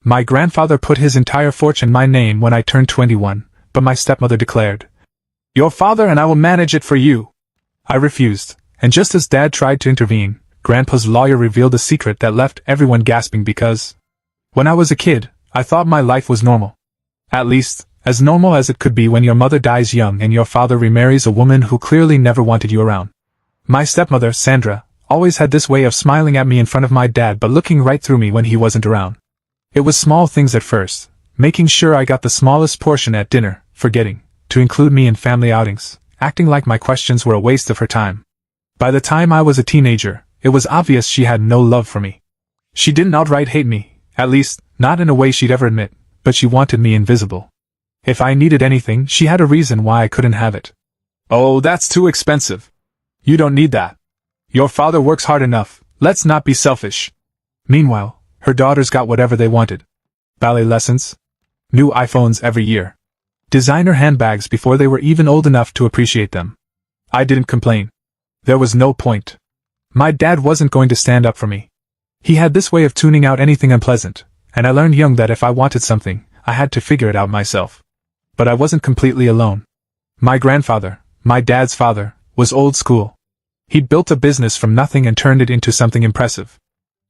My grandfather put his entire fortune in my name when I turned 21, but my stepmother declared, "Your father and I will manage it for you." I refused, and just as Dad tried to intervene, Grandpa's lawyer revealed a secret that left everyone gasping because, when I was a kid, I thought my life was normal. At least, as normal as it could be when your mother dies young and your father remarries a woman who clearly never wanted you around. My stepmother, Sandra, always had this way of smiling at me in front of my dad but looking right through me when he wasn't around. It was small things at first, making sure I got the smallest portion at dinner, forgetting to include me in family outings, acting like my questions were a waste of her time. By the time I was a teenager, it was obvious she had no love for me. She didn't outright hate me, at least, not in a way she'd ever admit, but she wanted me invisible. If I needed anything, she had a reason why I couldn't have it. "Oh, that's too expensive. You don't need that. Your father works hard enough, let's not be selfish." Meanwhile, her daughters got whatever they wanted. Ballet lessons, new iPhones every year, designer handbags before they were even old enough to appreciate them. I didn't complain. There was no point. My dad wasn't going to stand up for me. He had this way of tuning out anything unpleasant, and I learned young that if I wanted something, I had to figure it out myself. But I wasn't completely alone. My grandfather, my dad's father, was old school. He'd built a business from nothing and turned it into something impressive.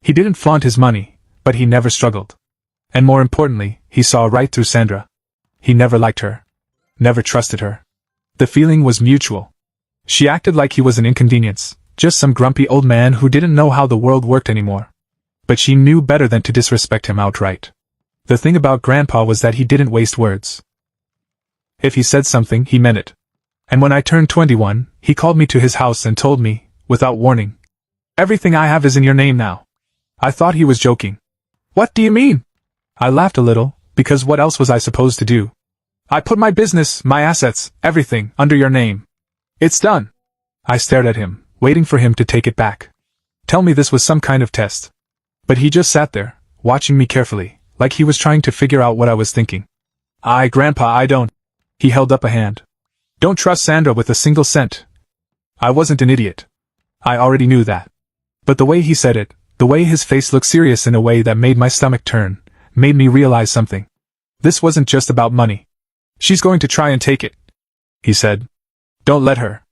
He didn't flaunt his money, but he never struggled. And more importantly, he saw right through Sandra. He never liked her. Never trusted her. The feeling was mutual. She acted like he was an inconvenience, just some grumpy old man who didn't know how the world worked anymore. But she knew better than to disrespect him outright. The thing about Grandpa was that he didn't waste words. If he said something, he meant it. And when I turned 21, he called me to his house and told me, without warning, "Everything I have is in your name now." I thought he was joking. "What do you mean?" I laughed a little, because what else was I supposed to do? "I put my business, my assets, everything, under your name. It's done." I stared at him, waiting for him to take it back. Tell me this was some kind of test. But he just sat there, watching me carefully, like he was trying to figure out what I was thinking. Grandpa, I don't." He held up a hand. "Don't trust Sandra with a single cent." I wasn't an idiot. I already knew that. But the way he said it, the way his face looked serious in a way that made my stomach turn, made me realize something. This wasn't just about money. "She's going to try and take it," he said. "Don't let her."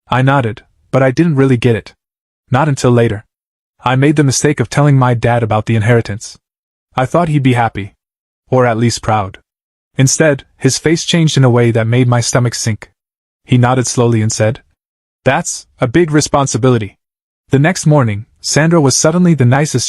I nodded, but I didn't really get it. Not until later. I made the mistake of telling my dad about the inheritance. I thought he'd be happy. Or at least proud. Instead, his face changed in a way that made my stomach sink. He nodded slowly and said, "That's a big responsibility." The next morning, Sandra was suddenly the nicest